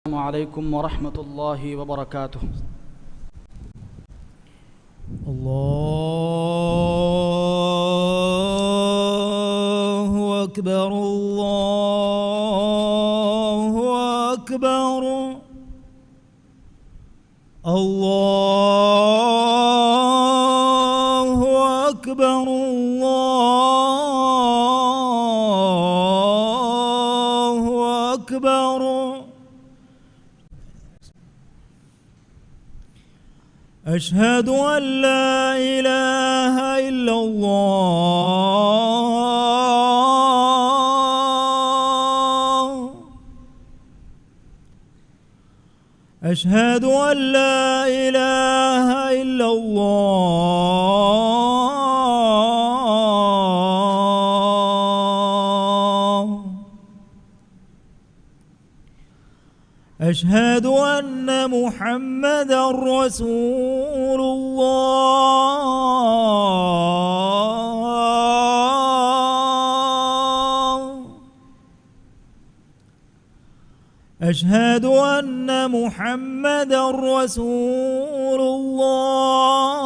السلام عليكم ورحمة الله وبركاته. الله أكبر الله أكبر الله أكبر الله أكبر. أشهد أن لا إله إلا الله. أشهد أن لا إله إلا الله. أشهد أن محمدا رسول الله. أشهد أن محمدا رسول الله.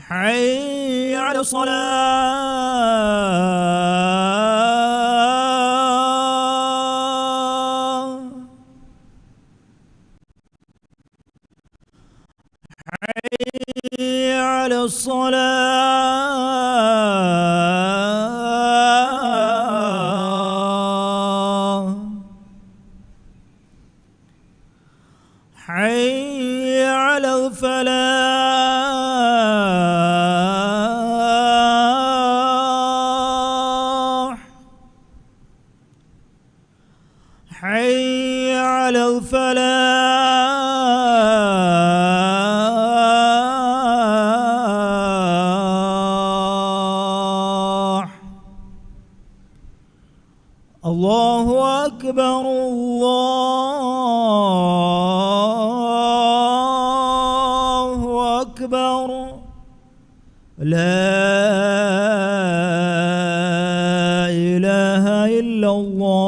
حي على الصلاة. حي على الصلاة. حي على الفلاح. حي على الفلاح. الله أكبر الله أكبر. لا إله إلا الله.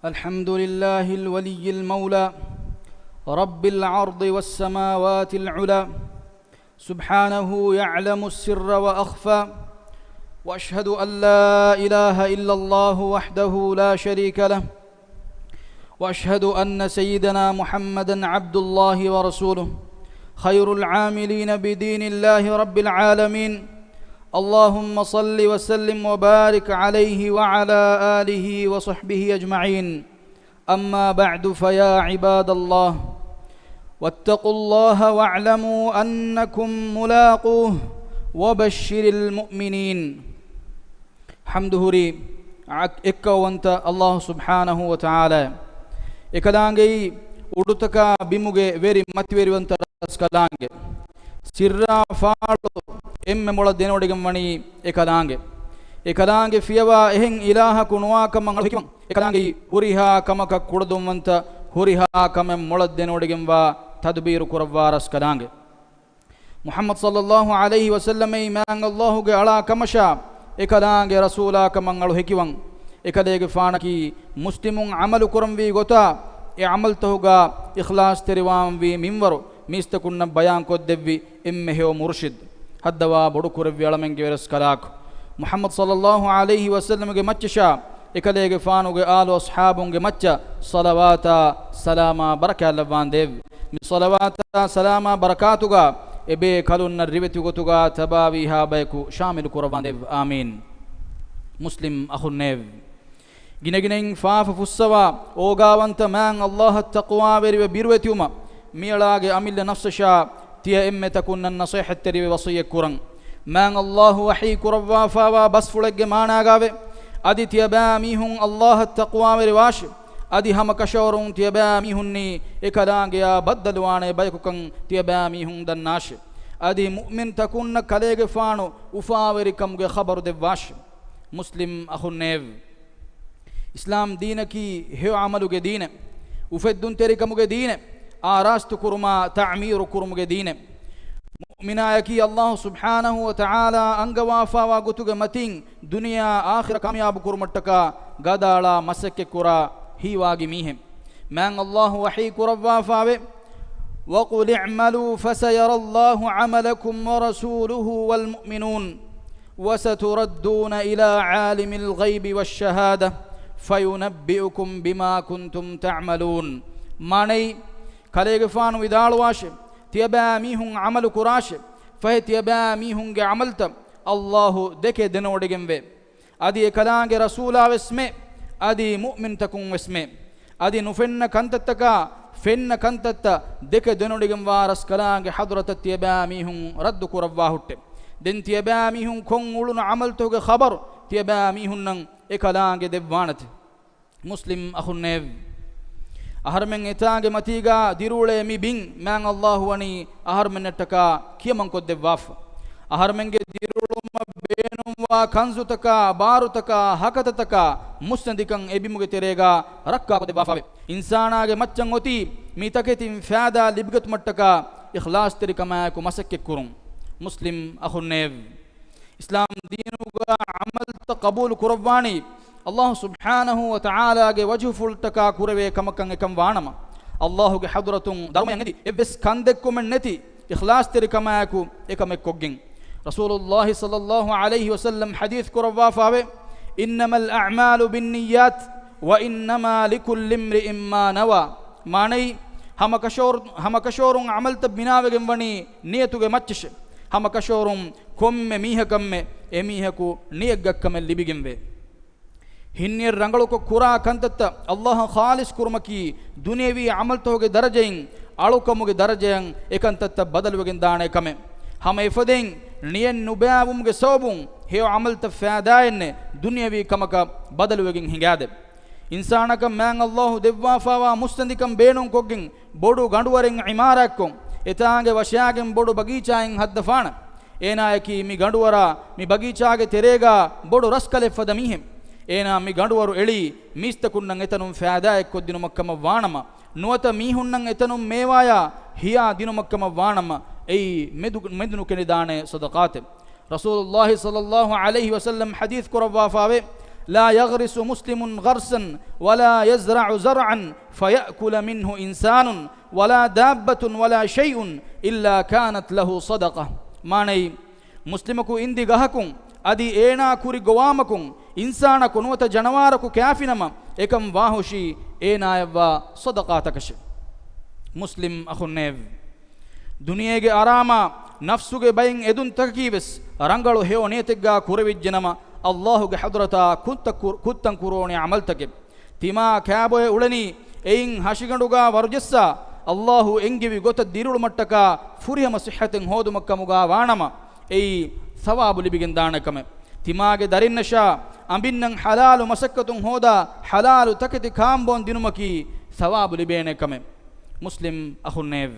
الحمد لله الولي المولى رب العرض والسماوات العلى، سبحانه يعلم السر وأخفى، وأشهد أن لا إله إلا الله وحده لا شريك له، وأشهد أن سيدنا محمدا عبد الله ورسوله، خير العاملين بدين الله رب العالمين. اللهم صل وسلم وبارك عليه وعلى آله وصحبه أجمعين. أما بعد، فيا عباد الله، واتقوا الله واعلموا أنكم ملاقوه وبشر المؤمنين. حمده ري إكوانت الله سبحانه وتعالى إكلانجي ಉಡುತಕ ಬಿಮುಗೆ ವೇರಿ ಮತ್ತಿವೇರಿವಂತ ಸ್ಕಲಾಂಗೆ ಸಿರ್ರಾ ಫಾಳು ಎಮ್ಮೆ ಮೊಳ ದೇನೋಡಿಗೆ ಮಣಿ ಏಕಲಾಂಗೆ ಫಿಯವಾ ಎಹೆಂ ಇಲಾಹ ಕುಣುವಾಕ ಮಂಗಳ ಹಿಕಿಮಂ ಏಕಲಾಂಗೆ ಹುರಿಹಾ ಕಮಕ ಕುಡದುವಂತ ಹುರಿಹಾ ಕಮೆ ಮೊಳ ದೇನೋಡಿಗೆಂವ ತದ್ಬೀರು ಕುರವಾರ ಸ್ಕಲಾಂಗೆ ಮುಹಮ್ಮದ್ ಸಲ್ಲಲ್ಲಾಹು ಅಲೈಹಿ ವಸಲ್ಲಂ ಮ್ಯಾಂಗ ಅಲ್ಲಾಹುಗೆ ಅಳಾ ಕಮಶ ಏಕಲಾಂಗೆ ರಸೂಲಾ ಕಮಂಗಳು ಹಿಕಿವಂ ಏಕಲೇಗೆ ಫಾಣಕಿ ಮುಸ್ಲಿಮುಂ ಅಮಲು ಕುರಂವಿ ಗೊತ್ತಾ ಎ ಅಮಲ್ ತಹುಗಾ ಇಖ್ಲಾಸ್ ತೆರಿವಾಂ ವಿ ಮಿಂವರು ಮೀಸ್ತಕುನ್ನ ಬಯಾನ್ ಕೊದ್ದೆವ್ವಿ ಎಮ್ಮೆ ಹೇವ ಮುರ್ಷಿದ್ ಹದ್ದವಾ ಬೊಡು ಕುರವ್ವಿ ಅಳಮೆಂಗೆ ವೆರಸ್ ಕಲಾಕು ಮುಹಮ್ಮದ್ ಸಲ್ಲಲ್ಲಾಹು ಅಲೈಹಿ ವಸಲ್ಲಂಗೆ ಮಚ್ಚ ಶಾ ಇಕಲೇಗೆ ಫಾನುಗೆ ಆಲು ಅಸ್ಹಾಬುಂಗೆ ಮಚ್ಚ ಸಲವಾತ ಸಲಾಮ ಬರಕಾಲವಾನ್ ದೇವ್ ಮಿ ಸಲವಾತ ಸಲಾಮ ಬರಕಾತುಗಾ ಎಬೆ ಕಲುನ್ನ ರಿವೆತಿ ಗೊತುಗಾ ತಬಾವಿಹಾ ಬೈಕು ಶಾಮಿಲ್ ಕುರವಾನ್ ದೇವ್ ಆಮೀನ್. ಮುಸ್ಲಿಂ ಅಹುನ್ನೇವ್ ಗಿನಗಿನೆಂ ಫಾಫ ಫುಸ್ಸವಾ ಓಗಾವಂತ ಮ್ಯಾಂಗ್ ಅಲ್ಲಾಹ ತಕ್ವಾ ವೆರಿವೆ ಬಿರುವೆತಿಯುಮ ಮೀಳಾಗೆ ಅಮಿಲ್ಲ ನಫ್ಸ ಶಾ ತಿಯ ಎಮ್ಮೆ ತಕುನ್ನ ನಸೀಹತ್ ತೆರಿವೆ ವಸಿಯ ಕುರಂ man Allah wahi kurawwa fawa bas fulagge maanagave adi tiyaba mihun Allah taqwa riwash adi hama kashorun tiyaba mihunni ekalaange ya baddalwane baykukan tiyaba mihun dannash adi mu'min takunna kalege faanu ufawerikamge khabaru devwash muslim akhunnev islam deenaki he amaluge deene ufeddun terikamuge deene arastu kurma ta'miru kurmuge deene mu'minayaki Allah subhanahu wa ta'ala angawafa wa gutuge matin dunya akhira kamyab kurmattaka gadala masakke kura hiwagi mihem man Allah wahi kurawwa fawe wa qul i'malu fasayara Allah 'amalakum wa rasuluhu wal mu'minun wa saturadduna ila 'alimil ghaibi wash shahada fayunabbi'ukum bima kuntum ta'malun manai kalege faanu vidalwashe tiyaba mihun amalu kurashe fahe tiyaba mihun ge amalta Allah deke denodigemve adi ekalaange rasula vesme adi mu'min takun vesme adi nufenna kantattaka fenna kantatta deke denodigem waras kalaange hadrata tiyaba mihun raddu kurawwa hutte den tiyaba mihun kon ulun amaltoge khabar tiyaba mihun nan ekalaange devwanate muslim akhunnev aharmen etaange matiga dirule mi bin man Allah wani aharmen nettaka kiyaman kodde waf aharmenge diruluma beenumwa kanzutaka barutaka hakatataka musnadikan ebimuge terega rakka kodde wafave insanaage maccan oti mi taketin faada libgat mattaka ikhlas terikama ko masakke kurun muslim akhunnev islam deenuga amal ta qabul kurawani Allah subhanahu wa ta'ala ge wajhu fultaka kurave kamakan ekam waanama Allah ge hadratun dharma yangedi ebbes kandekkum neti ikhlas terikamaku ekam ekkoggen Rasulullah sallallahu alayhi wasallam hadith kurawwa fawe innamal a'malu binniyat wa innama likulli imri'in ma nawa manai hamakashorun amalta binawegen wani niyatuge matchish hamakashorun komme mihakamme emihaku niyaggakkame libigenve hinnir rangaluko kura kantatta Allah khalis kurmaki dunevi amaltoge darajain alukamuge darajain ekantatta badalwegen daane kame hama ifaden niyen nubawumge sobun he amalta faadaenne dunevi kamaka badalwegen hingade insanaka man Allah devwa fawa mustandikam beenun koggen bodu ganduwaren imarakkom etaange wasyagen bodu bagichaen haddafana enayaki mi ganduwara mi bagichaage terega bodu raskale fadamihem ena mi ganduwaru eli mistakunnan etanum faada ekkodinu makkama waanama nuwata mihunnan etanum mewaya hiya dinu makkama waanama ei medunu kenidane sadaqate Rasulullah sallallahu alayhi wasallam hadith kurawwa fawe la yaghrisu muslimun gharsan wala yazra'u zar'an fayakula minhu insanun wala dabbatun wala shay'un illa kanat lahu sadaqah manai muslimaku indi gahakun adi ena kuri gowamakun insana kunuwata janawaraku kafinama ekam wahushi enaywa sadaqatakash muslim akhunnev duniyege arama nafsuge bayin edun takives rangalu heo netegga kuravijjenama Allahu ge hadrata kuttan kurone amaltake tima kaaboye ulani ein hashiganduga warjessa Allahu engivi gota dirulu mattaka furihama sihhaten hodumakkamuga waanama ei sawabu libigen daanakame timage darinnasha ambinnan halalu masakkatun hoda halalu takati kaambon dinumaki sawabu libene kame muslim akhunnev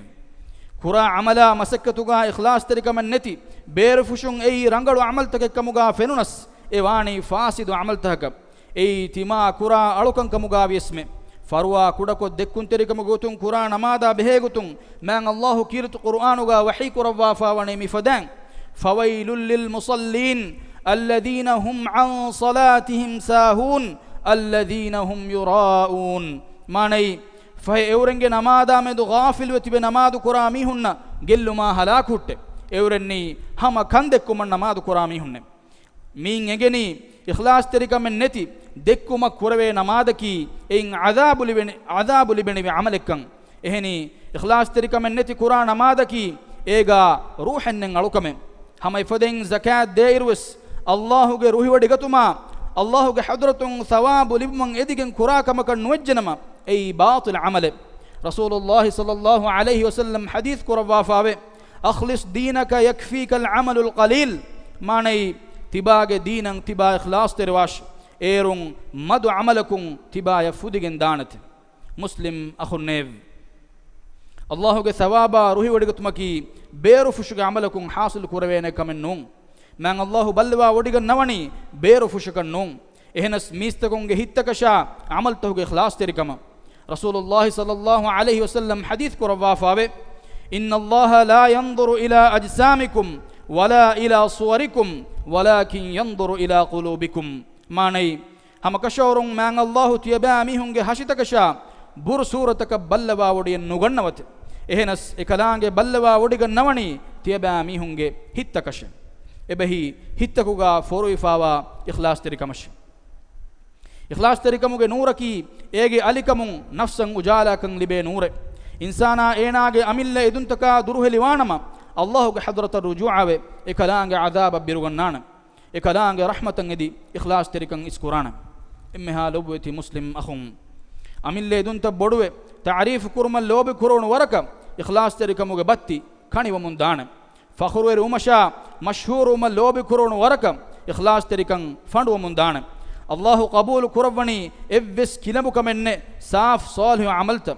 kura amala masakkatuga ikhlas terikaman neti beru fushun ei rangalu amal takekkamuga fenunas ewani fasidu amal tahaka ei tima kura alukan kamuga viesme farwa kudako dekkun terikamugo kura namada behegutun man Allah kirtu qur'anuga wahi kurawwa fawane mi fadan fawailul lil musallin الذين هم عن صلاتهم ساهون الذين هم يراءون ماني فهي اورنگه نمادا مدو غافل وتبه نماز قرامي هن گلو ما هلاكوت اورني هم كندكم نماز قرامي هن مين اگني اخلاص طریقہ من نتی دکما قروے نماز کی ان عذاب لبن عملکن ehni ikhlas طریقہ من نتی قران نماز کی ایگا روحن نلکم ہم فدین زکات دیروس الله ge ruhi wadi gatuma Allah ge hadratun thawabu libman edigen kuraka makan nuwajjanama ay batil amal Rasulullah sallallahu alayhi wasallam hadith kurawwa fawe akhlis dinaka yakfika al amal al qalil manai tibage deenan tiba ikhlas terwash erun madu amalakum tiba ya fudigen danat muslim akhunnev Allahuge thawaba ruhi wadigatumaki beru fushuga amalakum hasil kurawene kamennun man Allahu balwa wadigan nawani beru fushukan nun ehnas mistakunge hittakasha amal tahuge ikhlas terikama Rasulullah sallallahu alaihi wasallam hadith kurawa fawe inna Allaha la yanzuru ila ajsamikum wala ila suwarikum walakin yanzuru ila qulubikum manai hamakashorun man Allahu tiyaba mihunge hashitakasha bur surataka balwa wadiyan nugannawate ehnas ekalaange balwa wadigan nawani tiyaba mihunge hittakasha ebehi hittakuga foruifawa ikhlas terikamash ikhlas terikamuge nuraki ege alikamun nafsan ujalakan libe nure insana eenage amilla eduntaka duruheliwanama Allahuge hadrata rujuave ekalaange adaba birugannana ekalaange rahmatan edi ikhlas terikan iskurana immeha lobweti muslim akhum amilla edunta boduwe ta'rif kurmal lobi kurun waraka ikhlas terikamuge batti kaniwamun dana fakhruwer umasha mashhur umal lobi kurun waraka ikhlas terikan fanduwamun dana Allahu qabul kurawani evves kilamu kamenne saaf salih amalta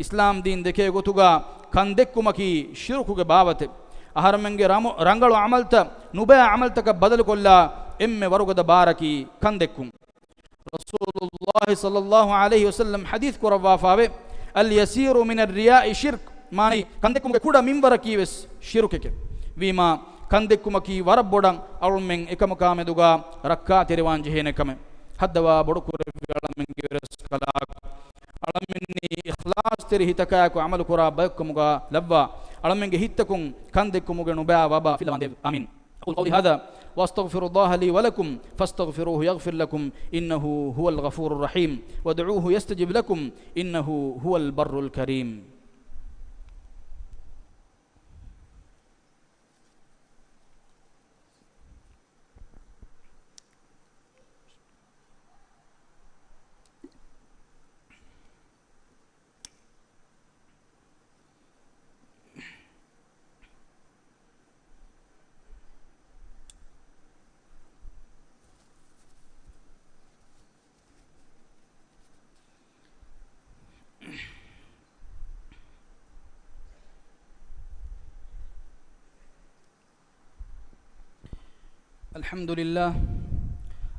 islam din deke gotuga kandekkumaki shirkuge baawate aharmenge rangalu amalta nuba amaltaka badal kolla emme warugada baraki kandekkum Rasulullah sallallahu alaihi wasallam hadith kurawa fawe al yasiru min ar riya'i shirk mani kandekkumge kuda minbaraki ves shirukeke vima kandekkumaki warabbodan almen ekamaka meduga rakka terwan jehene kame haddawa bodukur almenge raskala almenni ikhlas teri hitaka ko amal kura baykumuga labba almenge hittakum kandekumuge nuba waba filande amin aqul qawli hadha واستغفر الله لي ولكم فاستغفروه يغفر لكم انه هو الغفور الرحيم وادعوه يستجب لكم انه هو البر الكريم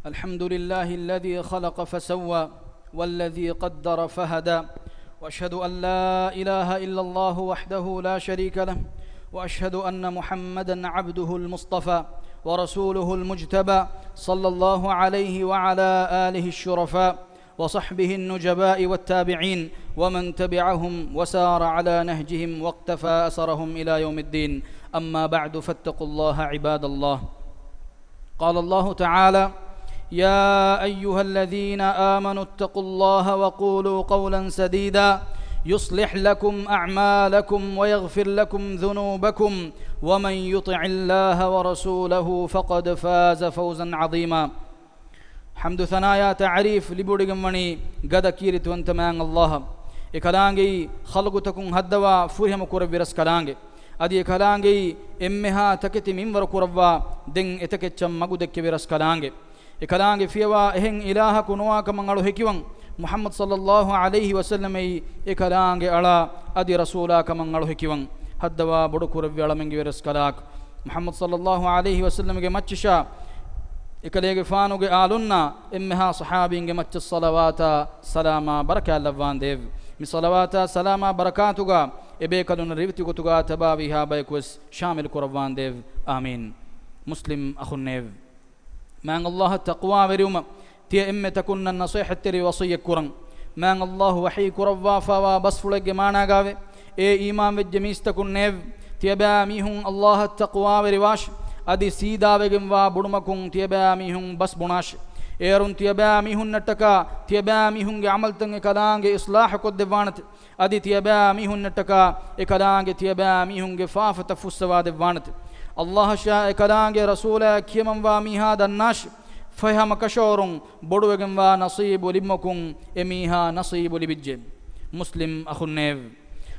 الحمد لله الذي خلق فسوى والذي قدر فهدى واشهد ان لا اله الا الله وحده لا شريك له واشهد ان محمدا عبده المصطفى ورسوله المجتبى صلى الله عليه وعلى اله الشرفاء وصحبه النجباء والتابعين ومن تبعهم وسار على نهجهم واقتفى اثرهم الى يوم الدين اما بعد فاتقوا الله عباد الله قال الله تعالى يا أيها الذين آمنوا اتقوا الله وقولوا قولا سديدا يصلح لكم أعمالكم ويغفر لكم ذنوبكم ومن يطع الله ورسوله فقد فاز فوزا عظيما حمد ثنايا تعريف لبودغمني قد كيرت وانت مان الله إكلانجي خلقتكم هدوا فرهم كرب برسكلانجي adi kalaange emmeha taketi minwar kurawwa den etakecham magu dekke beras kalaange e kalaange fiyawa ehen ilaha kunwa kamangalu hekiwan Muhammad sallallahu alaihi wasallam e kalaange ala adi rasula kamangalu hekiwan haddawa bodu kurawwa alamenge beras kalaak Muhammad sallallahu alaihi wasallam ge machisha ekalege faanuge alunna emmeha sahabinge machis salawata salama baraka lawan dev mi salawata salama barakatuga ebe kalun rivti gotuga tabawiha baykus shamil kurwan dev amin muslim akhunnev man Allah taqwa veruma tie emme takunna nasihat teri wasiya kuran man Allah wahi kurwa fa bas fulage mana gave e imam vejje mistakun tiaba mihun Allah taqwa veriwash adi sida vegem wa budumakun tiaba mihun bas bunash erun tiaba mihun nataka tiaba mihun ge amal tan kalaange islah ko dewanat adi tiaba mihun nataka e kalaange tiaba mihun ge faafata fuswa dewanat Allah sha e kalaange rasula kiyamam wa miha dannash faham kashorun bodu vegem wa nasibu limakun emiha nasibu libijje muslim akhunnev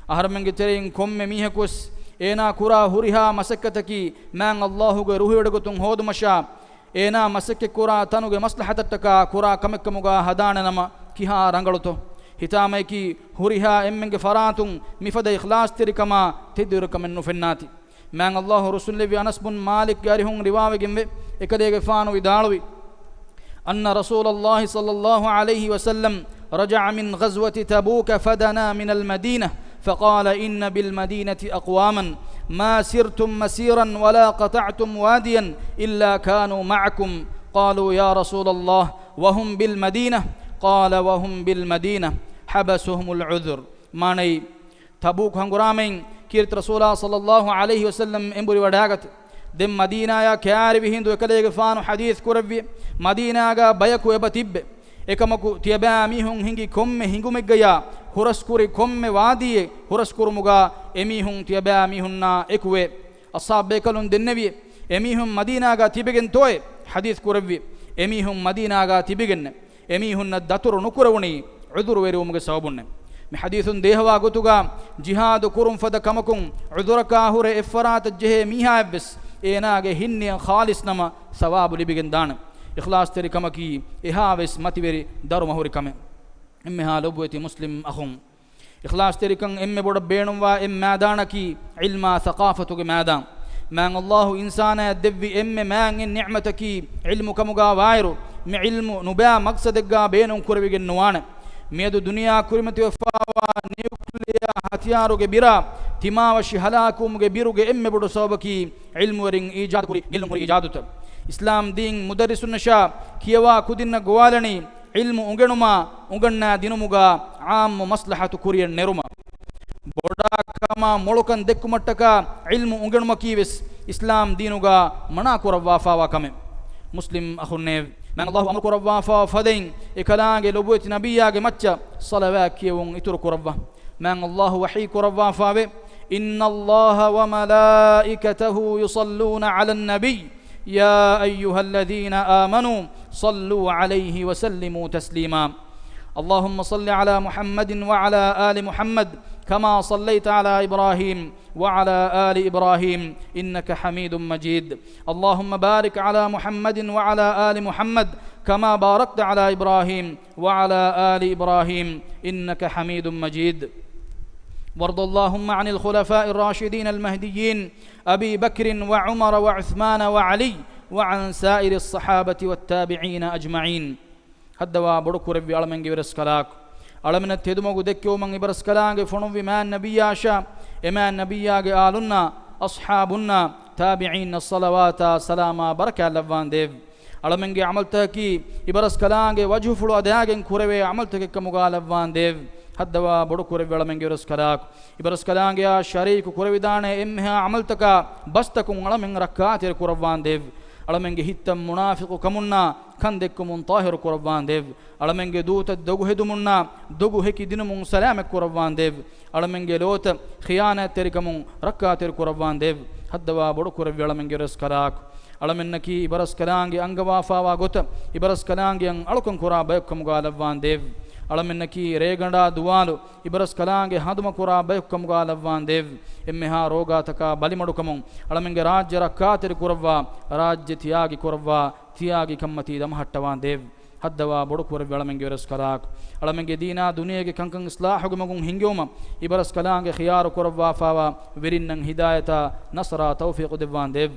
aharmenge terin komme mihakus ඒනා කුරා හුරිහා මසක්කතකි මෑන් අල්ලාහුගේ රුහිවඩගතුන් හෝදුමෂා ඒනා මසක්කෙ කුරා තනුගේ මස්ලහතට්ටක කුරා කමෙක්කමුගා හදානනම කිහා ರಂಗಳුතෝ හිතාමයිකි හුරිහා එම්මෙන්ගේ ෆරාතුන් මිෆද ඉඛලාස් තිරිකමා තිදුරකමෙන් නුෆෙන්නාති මෑන් අල්ලාහු රසූලෙවි අනස් බුන් මාලික් ගාරිහුන් රිවාවෙගෙන් වේ එකදේගේ ෆානු විදාළුවි أن رسول الله صلى الله عليه وسلم رجع من غزوة تبوك فدنا من المدينة فقال إن بالمدينة أقواما ما سرتم مسيرا ولا قطعتم واديا إلا كانوا معكم قالوا يا رسول الله وهم بالمدينة قال وهم بالمدينة حبسهم العذر ماني تبوك هنغرامين كيرت رسول الله صلى الله عليه وسلم انبري وداغت دم مدينة يا كاري بهندو كليغ فانو حديث كربي مدينة غا بيكو يبتيب එකමකු තියබෑ මිහුන් හිඟි කොම්මෙ හිඟුමෙග්ගයා හුරස්කුරි කොම්මෙ වාදියේ හුරස්කුරුමුගා එමිහුන් තියබෑ මිහුන්නා එකුවේ අස්සාබ්බේ කලුන් දෙන්නවිය එමිහුන් මදීනාගා තිබෙගෙන් තෝය හදීස් කුරව්වි එමිහුන් මදීනාගා තිබෙගෙන්න එමිහුන්න දතුරු නුකුරවුනි උදුරු වෙරුමුගේ සවබුන්නේ මේ හදීසුන් දේහවා ගොතුගා ජිහාද් කුරුම් ෆද කමකුන් උදුරකා හුරේ ඉෆරාත ජෙහෙ මිහාබ්ස් ඒනාගේ හින්නිය ખાලිස් නම සවාබු ලිබිගෙන් දාන إخلاص تري كما كي إهاوس ماتيبري دارو مهوري كم إمها لبوتي مسلم أخون إخلاص تري كان إم بود بينهم وإم مادانا كي علم ثقافة كمادان مان الله إنسان دبي إم مان النعمة كي علم كمجا وايرو معلم نبأ مقصد جا بينهم كربي النوان ميدو دنيا كريمتي وفاوا نيوكليا هتيارو جبيرا تما وشهلاكم جبيرو إم بود صوبكي علم ورين إيجاد كري علم إيجادته ඉස්ලාම් දීන් මුදරිසුන් නෂා කියවා කුදින්න ගෝවාලණි ඉල්මු උගෙනුමා උගන්නා දිනුමුගා ආම් මස්ලහතු කුරියන් නෙරුම බොඩාකම මොලකන් දෙක්කුමට්ටක ඉල්මු උගෙනුම කීවෙස් ඉස්ලාම් දීනුගා මනා කුරවාෆාවා කමෙ මුස්ලිම් අහුන්නේ මන් අල්ලාහ් අමර කුරවාෆා ෆදෙන් එකලාගේ ලොබුති නබියාගේ මච්ච සලවා කියවුන් ඉතුරු කුරවා මන් අල්ලාහ් වහී කුරවාෆාවේ ඉන්න අල්ලාහ් වමලායිකතහු යුසල්ලූන අලන් නබිය් يا أيها الذين آمنوا صلوا عليه وسلموا تسليما اللهم صل على محمد وعلى آل محمد كما صليت على إبراهيم وعلى آل إبراهيم إنك حميد مجيد اللهم بارك على محمد وعلى آل محمد كما باركت على إبراهيم وعلى آل إبراهيم إنك حميد مجيد وارض اللهم عن الخلفاء الراشدين المهديين أبي بكر وعمر وعثمان وعلي وعن سائر الصحابة والتابعين أجمعين هدوا بركو ربي علمن برسكلاك علمن التدمو دكيو من برسكلاك فنو ما النبي عشا إما النبي آلنا أصحابنا تابعين الصلوات سلاما بركة لفان ديف علمن عملتك برسكلاك وجه فلو أداك كوري عملتك كمغالفان ديف هدوا بركو ربي علمن برسكلاك برسكلاك يا شريك كوريدان إمها عملتك بستكم علمن ركعات الكربان ديف علمنگه හිත්තම් මුනාෆිකු කමුන්නා කන් දෙක්කමුන් තාහිර කුරබ්වාන් දේව علمنگه දූත දොගු හෙදුමුන්නා දොගු හෙකි දිනුමුන් සලාම කුරබ්වාන් දේව علمنگه ලෝත ඛියානත් තරිකමුන් රක්කාතර කුරබ්වාන් දේව හද්දවා බොඩු කුරවි علمنگه රස් කරාක් علمنකි ඉබරස් කලාංගේ අංගවාෆාවා ගොත ඉබරස් කලාංගෙන් අලුකන් කුරා බයක්කම ගාලව්වාන් දේව علمنකි රේගණ්ඩා දුවාලු ඉබරස් කලාංගේ හදුම කුරා බයක්කම ගාලව්වාන් දේව එම්මෙහා රෝගාතක බලිමඩුකමුන් علمنگه රාජ්‍ය රක්කාතර කුරවා රාජ්‍ය තියාගි කුරවා තියාගි කම්මති දමහට්ටවාන් දේව හද්දවා බොඩු කුරවි علمنگه රස් කරාක් علمنگه දීනා දුනියගේ කංකං ඉස්ලාහුග මගුන් හිංගියොම ඉබරස් කලාංගේ ඛියාර කුරවා ෆාවා විරින්නන් හිදායතා නසරා තෞෆීක් දෙවාන් දේව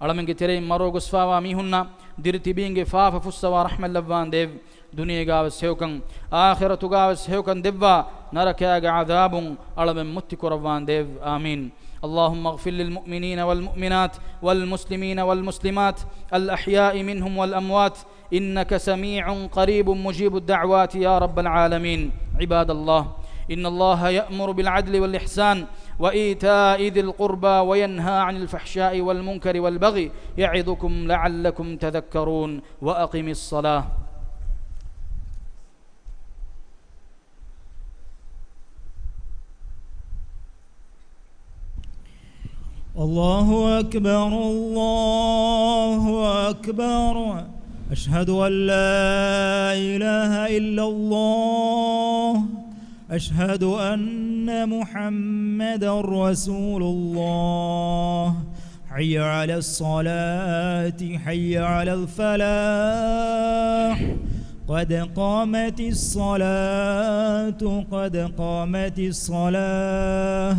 علمنگه تري مرو گسفاوا ميهنا ديرتيبينگه فاف فسوا رحم لبان ديف دنيا گاو سيوكن اخرت گاو سيوكن دبا نركاگ عذاب علم متك روان ديف امين اللهم اغفر للمؤمنين والمؤمنات والمسلمين والمسلمات الأحياء منهم والأموات إنك سميع قريب مجيب الدعوات يا رب العالمين عباد الله إن الله يأمر بالعدل والإحسان وإيتاء ذي القربى وينهى عن الفحشاء والمنكر والبغي يعظكم لعلكم تذكرون وأقم الصلاة الله أكبر الله أكبر أشهد أن لا إله إلا الله أشهد أن محمدا رسول الله. حي على الصلاة حي على الفلاح قد قامت الصلاة قد قامت الصلاة.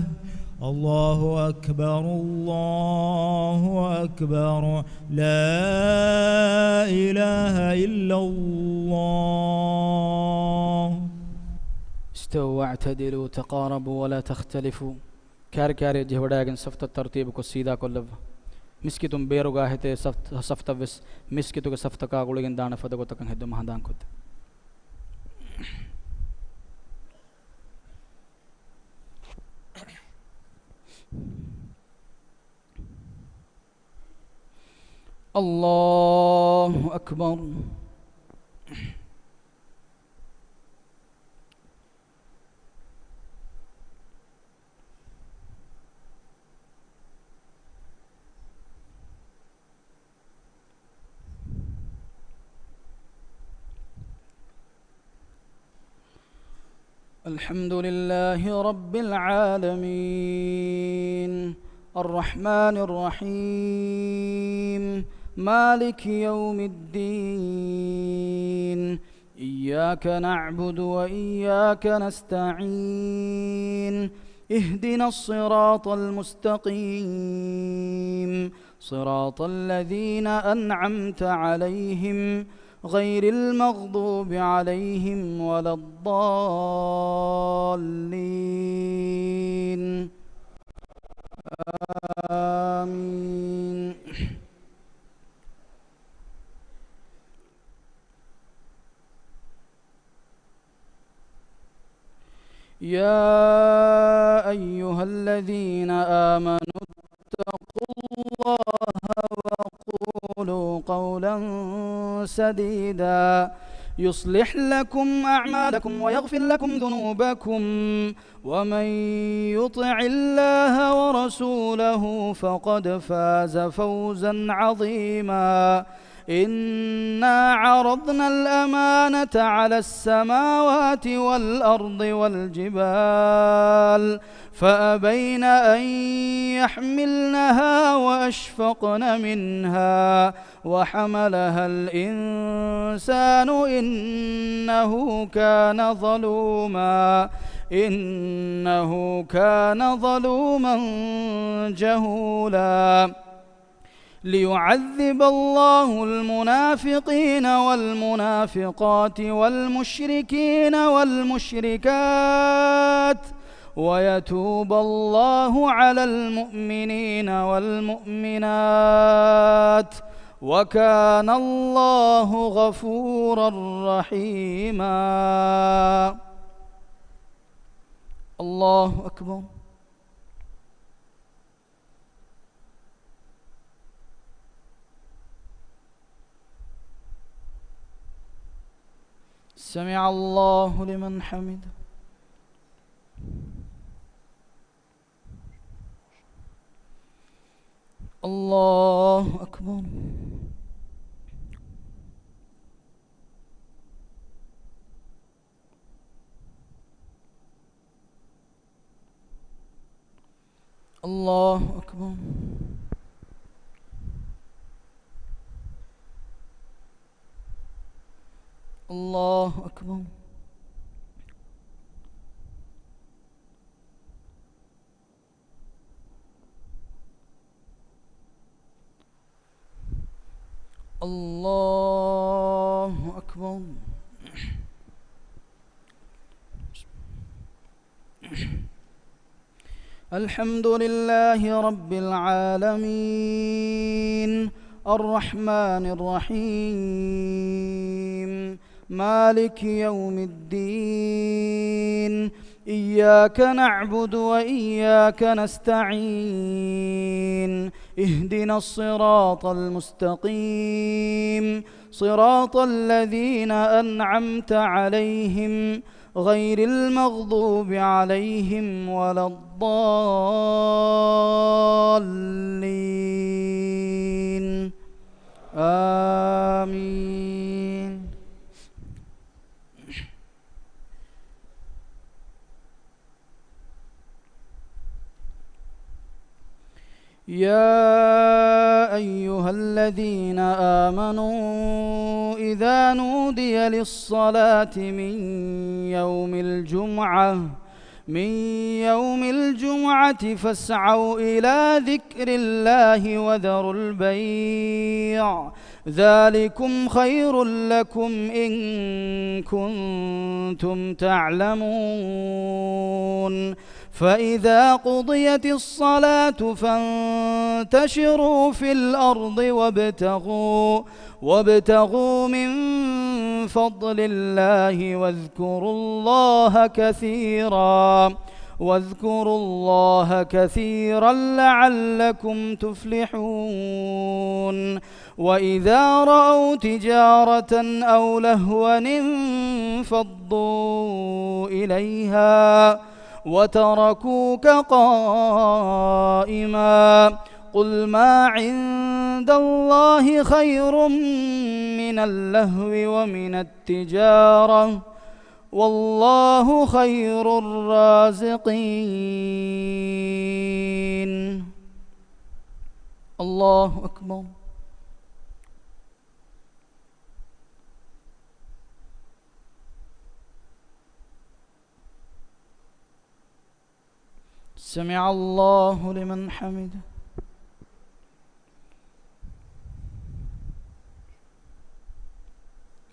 الله أكبر الله أكبر لا إله إلا الله. استووا واعتدلوا تقاربوا ولا تختلفوا. كار كار جهوداغن صفت الترتيب کو سیدھا کولو مسكتم بيروغا هته صفت بس مسكتو صفت کا گولگن دان فدگو تکن هدو مهدان كود. الله أكبر. الحمد لله رب العالمين الرحمن الرحيم مالك يوم الدين إياك نعبد وإياك نستعين اهدنا الصراط المستقيم صراط الذين أنعمت عليهم غير المغضوب عليهم ولا الضالين آمين. يا أيها الذين آمنوا اتقوا الله وقولوا قولا سديدا يصلح لكم أعمالكم ويغفر لكم ذنوبكم ومن يطع الله ورسوله فقد فاز فوزا عظيما. إنا عرضنا الأمانة على السماوات والأرض والجبال فأبين أن يحملنها وأشفقن منها وحملها الإنسان إنه كان ظلوما جهولا. ليعذب الله المنافقين والمنافقات والمشركين والمشركات ويتوب الله على المؤمنين والمؤمنات وكان الله غفورا رحيما. الله أكبر. سمع الله لمن حمده. الله أكبر. الله أكبر. الله أكبر. الله أكبر. الحمد لله رب العالمين الرحمن الرحيم مالك يوم الدين إياك نعبد وإياك نستعين اهدنا الصراط المستقيم صراط الذين أنعمت عليهم غير المغضوب عليهم ولا الضالين آمين. يا أيها الذين آمنوا إذا نودي للصلاة من يوم الجمعة فاسعوا إلى ذكر الله وذروا البيع ذلكم خير لكم إن كنتم تعلمون فإذا قضيت الصلاة فانتشروا في الأرض وابتغوا من فضل الله واذكروا الله كثيرا لعلكم تفلحون وإذا رأوا تجارة أو لهوا انفضوا إليها وتركوك قائما قل ما عند الله خير من اللهو ومن التجارة والله خير الرازقين. الله أكبر. سمع الله لمن حمده.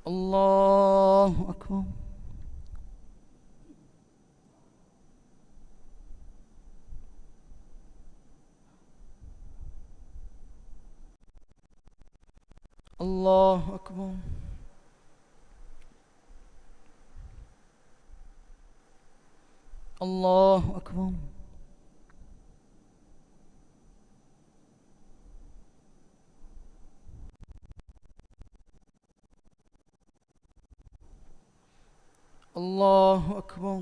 الله أكبر. الله أكبر. الله أكبر. الله أكبر.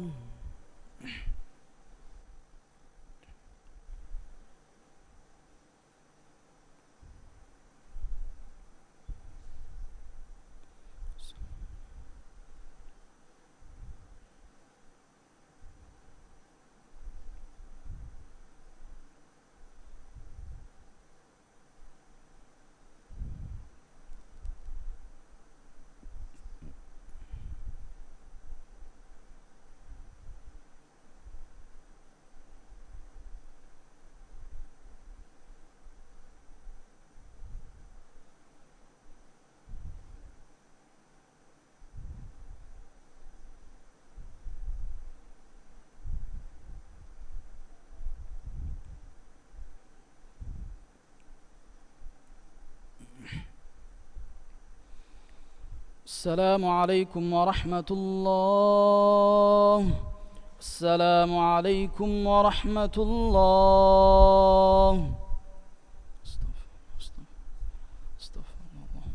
السلام عليكم ورحمة الله. السلام عليكم ورحمة الله. استغفر الله.